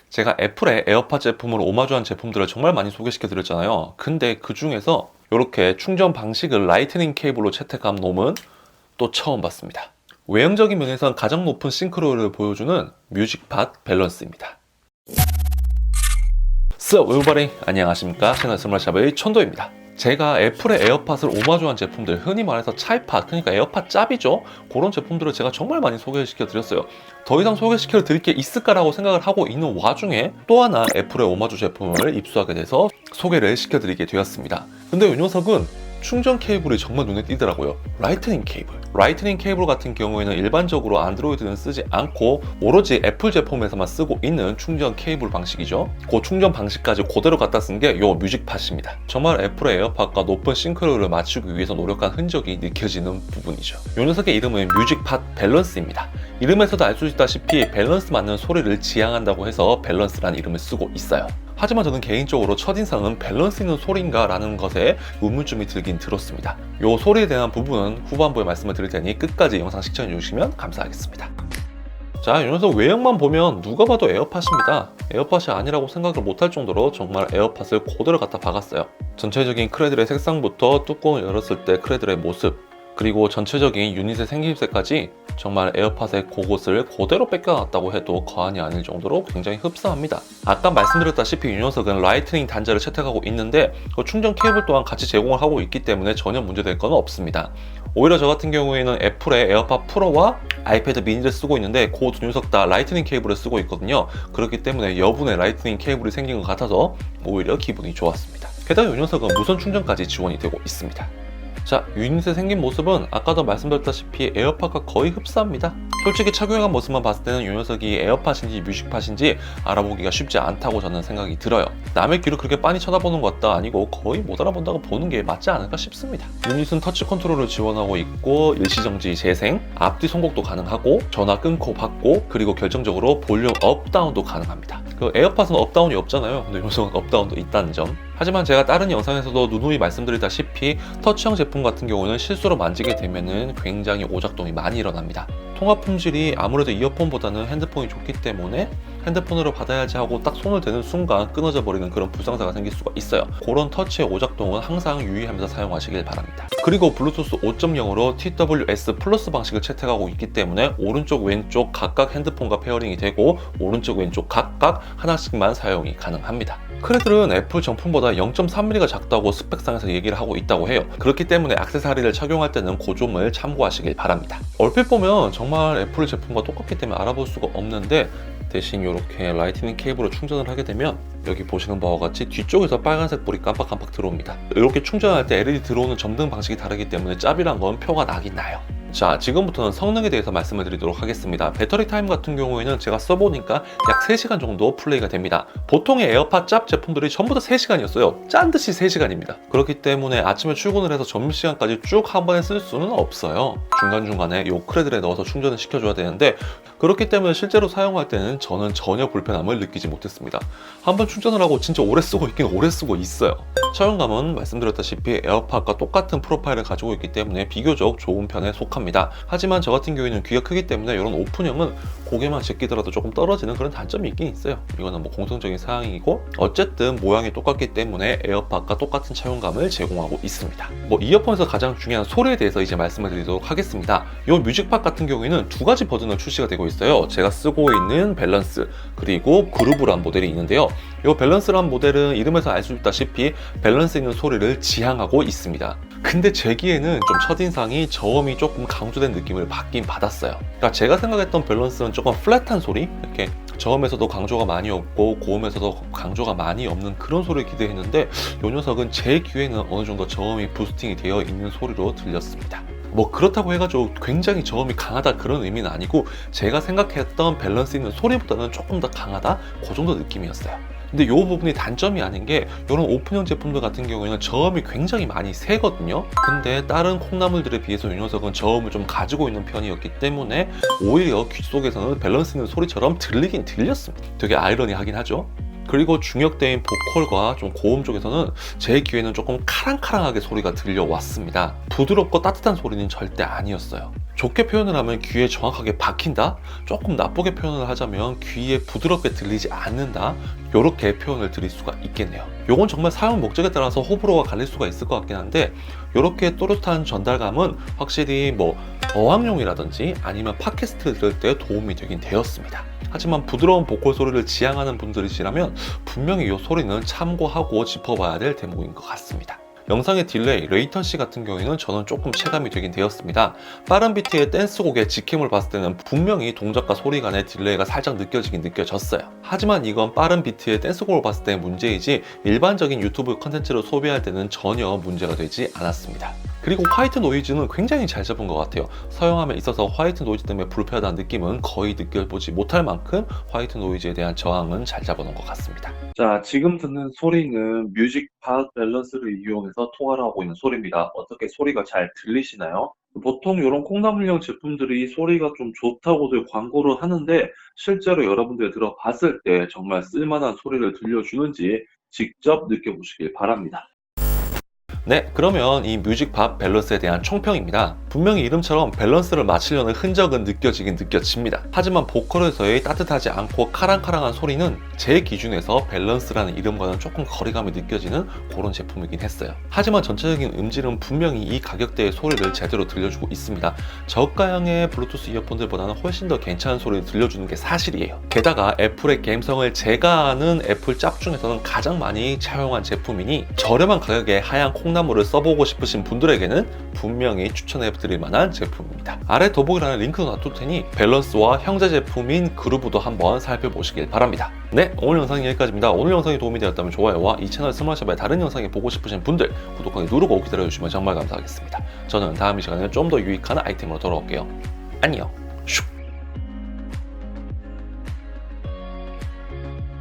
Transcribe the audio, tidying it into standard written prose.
제가 애플의 에어팟 제품을 오마주한 제품들을 정말 많이 소개시켜 드렸잖아요. 근데 그 중에서 이렇게 충전 방식을 라이트닝 케이블로 채택한 놈은 또 처음 봤습니다. 외형적인 면에선 가장 높은 싱크로율을 보여주는 뮤직팟 밸런스입니다. Sup everybody, 안녕하십니까. 채널 스물샵의 천도입니다. 제가 애플의 에어팟을 오마주한 제품들, 흔히 말해서 찰팟, 그러니까 에어팟 짭이죠. 그런 제품들을 제가 정말 많이 소개시켜 드렸어요. 더 이상 소개시켜 드릴 게 있을까라고 생각을 하고 있는 와중에 또 하나 애플의 오마주 제품을 입수하게 돼서 소개를 시켜드리게 되었습니다. 근데 이 녀석은 충전 케이블이 정말 눈에 띄더라고요. 라이트닝 케이블. 라이트닝 케이블 같은 경우에는 일반적으로 안드로이드는 쓰지 않고 오로지 애플 제품에서만 쓰고 있는 충전 케이블 방식이죠. 그 충전 방식까지 그대로 갖다 쓴 게 요 뮤직팟입니다. 정말 애플의 에어팟과 높은 싱크로율을 맞추기 위해서 노력한 흔적이 느껴지는 부분이죠. 요 녀석의 이름은 뮤직팟 밸런스입니다. 이름에서도 알 수 있다시피 밸런스 맞는 소리를 지향한다고 해서 밸런스라는 이름을 쓰고 있어요. 하지만 저는 개인적으로 첫인상은 밸런스 있는 소리인가 라는 것에 의문점이 들긴 들었습니다. 이 소리에 대한 부분은 후반부에 말씀을 드릴 테니 끝까지 영상 시청해 주시면 감사하겠습니다. 자, 이 녀석 외형만 보면 누가 봐도 에어팟입니다. 에어팟이 아니라고 생각을 못할 정도로 정말 에어팟을 그대로 갖다 박았어요. 전체적인 크레들의 색상부터 뚜껑을 열었을 때 크레들의 모습, 그리고 전체적인 유닛의 생김새까지 정말 에어팟의 그곳을 그대로 뺏겨놨다고 해도 과언이 아닐 정도로 굉장히 흡사합니다. 아까 말씀드렸다시피 이 녀석은 라이트닝 단자를 채택하고 있는데 그 충전 케이블 또한 같이 제공을 하고 있기 때문에 전혀 문제될 건 없습니다. 오히려 저 같은 경우에는 애플의 에어팟 프로와 아이패드 미니를 쓰고 있는데 그 두 녀석 다 라이트닝 케이블을 쓰고 있거든요. 그렇기 때문에 여분의 라이트닝 케이블이 생긴 것 같아서 오히려 기분이 좋았습니다. 게다가 이 녀석은 무선 충전까지 지원이 되고 있습니다. 자, 유닛의 생긴 모습은 아까도 말씀드렸다시피 에어팟과 거의 흡사합니다. 솔직히 착용한 모습만 봤을 때는 이 녀석이 에어팟인지 뮤직팟인지 알아보기가 쉽지 않다고 저는 생각이 들어요. 남의 귀를 그렇게 빤히 쳐다보는 것도 아니고 거의 못 알아본다고 보는 게 맞지 않을까 싶습니다. 유닛은 터치 컨트롤을 지원하고 있고 일시정지 재생, 앞뒤 송곡도 가능하고 전화 끊고 받고 그리고 결정적으로 볼륨 업, 다운도 가능합니다. 그 에어팟은 업, 다운이 없잖아요. 근데 이 녀석은 업, 다운도 있다는 점. 하지만 제가 다른 영상에서도 누누이 말씀드리다시피 터치형 제품 같은 경우는 실수로 만지게 되면은 굉장히 오작동이 많이 일어납니다. 통화 품질이 아무래도 이어폰보다는 핸드폰이 좋기 때문에 핸드폰으로 받아야지 하고 딱 손을 대는 순간 끊어져 버리는 그런 불상사가 생길 수가 있어요. 그런 터치의 오작동은 항상 유의하면서 사용하시길 바랍니다. 그리고 블루투스 5.0으로 TWS 플러스 방식을 채택하고 있기 때문에 오른쪽 왼쪽 각각 핸드폰과 페어링이 되고 오른쪽 왼쪽 각각 하나씩만 사용이 가능합니다. 크레들은 애플 정품보다 0.3mm가 작다고 스펙상에서 얘기를 하고 있다고 해요. 그렇기 때문에 액세서리를 착용할 때는 그 점을 참고하시길 바랍니다. 얼핏 보면 정말 애플 제품과 똑같기 때문에 알아볼 수가 없는데 대신 이렇게 라이트닝 케이블로 충전을 하게 되면 여기 보시는 바와 같이 뒤쪽에서 빨간색 불이 깜빡깜빡 들어옵니다. 이렇게 충전할 때 LED 들어오는 점등 방식이 다르기 때문에 짭이란 건 표가 나긴 나요. 자, 지금부터는 성능에 대해서 말씀을 드리도록 하겠습니다. 배터리 타임 같은 경우에는 제가 써보니까 약 3시간 정도 플레이가 됩니다. 보통의 에어팟 짭 제품들이 전부 다 3시간이었어요. 짠 듯이 3시간입니다. 그렇기 때문에 아침에 출근을 해서 점심시간까지 쭉 한 번에 쓸 수는 없어요. 중간중간에 요 크레들에 넣어서 충전을 시켜줘야 되는데 그렇기 때문에 실제로 사용할 때는 저는 전혀 불편함을 느끼지 못했습니다. 한번 충전을 하고 진짜 오래 쓰고 있긴 오래 쓰고 있어요. 사용감은 말씀드렸다시피 에어팟과 똑같은 프로파일을 가지고 있기 때문에 비교적 좋은 편에 속합니다. 하지만 저 같은 경우에는 귀가 크기 때문에 이런 오픈형은 고개만 제끼더라도 조금 떨어지는 그런 단점이 있긴 있어요. 이거는 뭐 공통적인 사항이고 어쨌든 모양이 똑같기 때문에 에어팟과 똑같은 차용감을 제공하고 있습니다. 뭐 이어폰에서 가장 중요한 소리에 대해서 이제 말씀을 드리도록 하겠습니다. 이 뮤직팟 같은 경우에는 두 가지 버전으로 출시가 되고 있어요. 제가 쓰고 있는 밸런스 그리고 그루브란 모델이 있는데요. 이 밸런스란 모델은 이름에서 알 수 있다시피 밸런스 있는 소리를 지향하고 있습니다. 근데 제 귀에는 좀 첫인상이 저음이 조금 강조된 느낌을 받긴 받았어요. 그러니까 제가 생각했던 밸런스는 조금 플랫한 소리? 이렇게 저음에서도 강조가 많이 없고 고음에서도 강조가 많이 없는 그런 소리를 기대했는데 이 녀석은 제 귀에는 어느 정도 저음이 부스팅이 되어 있는 소리로 들렸습니다. 뭐 그렇다고 해가지고 굉장히 저음이 강하다 그런 의미는 아니고 제가 생각했던 밸런스 있는 소리보다는 조금 더 강하다 그 정도 느낌이었어요. 근데 이 부분이 단점이 아닌 게 이런 오픈형 제품들 같은 경우에는 저음이 굉장히 많이 세거든요. 근데 다른 콩나물들에 비해서 이 녀석은 저음을 좀 가지고 있는 편이었기 때문에 오히려 귀 속에서는 밸런스 있는 소리처럼 들리긴 들렸습니다. 되게 아이러니하긴 하죠. 그리고 중역대인 보컬과 좀 고음 쪽에서는 제 귀에는 조금 카랑카랑하게 소리가 들려왔습니다. 부드럽고 따뜻한 소리는 절대 아니었어요. 좋게 표현을 하면 귀에 정확하게 박힌다? 조금 나쁘게 표현을 하자면 귀에 부드럽게 들리지 않는다? 이렇게 표현을 드릴 수가 있겠네요. 요건 정말 사용 목적에 따라서 호불호가 갈릴 수가 있을 것 같긴 한데, 이렇게 또렷한 전달감은 확실히 뭐 어학용이라든지 아니면 팟캐스트를 들을 때 도움이 되긴 되었습니다. 하지만 부드러운 보컬 소리를 지향하는 분들이시라면 분명히 이 소리는 참고하고 짚어봐야 될 대목인 것 같습니다. 영상의 딜레이, 레이턴시 같은 경우에는 저는 조금 체감이 되긴 되었습니다. 빠른 비트의 댄스곡의 직캠을 봤을 때는 분명히 동작과 소리 간의 딜레이가 살짝 느껴지긴 느껴졌어요. 하지만 이건 빠른 비트의 댄스곡을 봤을 때의 문제이지 일반적인 유튜브 컨텐츠를 소비할 때는 전혀 문제가 되지 않았습니다. 그리고 화이트 노이즈는 굉장히 잘 잡은 것 같아요. 사용함에 있어서 화이트 노이즈 때문에 불편하다는 느낌은 거의 느껴보지 못할 만큼 화이트 노이즈에 대한 저항은 잘 잡아놓은 것 같습니다. 자, 지금 듣는 소리는 뮤직 팟 밸런스를 이용해서 통화를 하고 있는 소리입니다. 어떻게 소리가 잘 들리시나요? 보통 이런 콩나물용 제품들이 소리가 좀 좋다고들 광고를 하는데, 실제로 여러분들이 들어봤을 때 정말 쓸만한 소리를 들려주는지 직접 느껴보시길 바랍니다. 네, 그러면 이 뮤직팝 밸런스에 대한 총평입니다. 분명히 이름처럼 밸런스를 맞추려는 흔적은 느껴지긴 느껴집니다. 하지만 보컬에서의 따뜻하지 않고 카랑카랑한 소리는 제 기준에서 밸런스라는 이름과는 조금 거리감이 느껴지는 그런 제품이긴 했어요. 하지만 전체적인 음질은 분명히 이 가격대의 소리를 제대로 들려주고 있습니다. 저가형의 블루투스 이어폰들보다는 훨씬 더 괜찮은 소리를 들려주는 게 사실이에요. 게다가 애플의 감성을 제가 아는 애플 짭 중에서는 가장 많이 차용한 제품이니 저렴한 가격에 하얀 콩나물을 써보고 싶으신 분들에게는 분명히 추천해드릴 만한 제품입니다. 아래 더보기란에 링크도 놔둘 테니 밸런스와 형제 제품인 그루브도 한번 살펴보시길 바랍니다. 네, 오늘 영상은 여기까지입니다. 오늘 영상이 도움이 되었다면 좋아요와 이 채널 스마트샵의 다른 영상이 보고 싶으신 분들 구독하기 누르고 기다려주시면 정말 감사하겠습니다. 저는 다음 이 시간에 좀 더 유익한 아이템으로 돌아올게요. 안녕. 슉.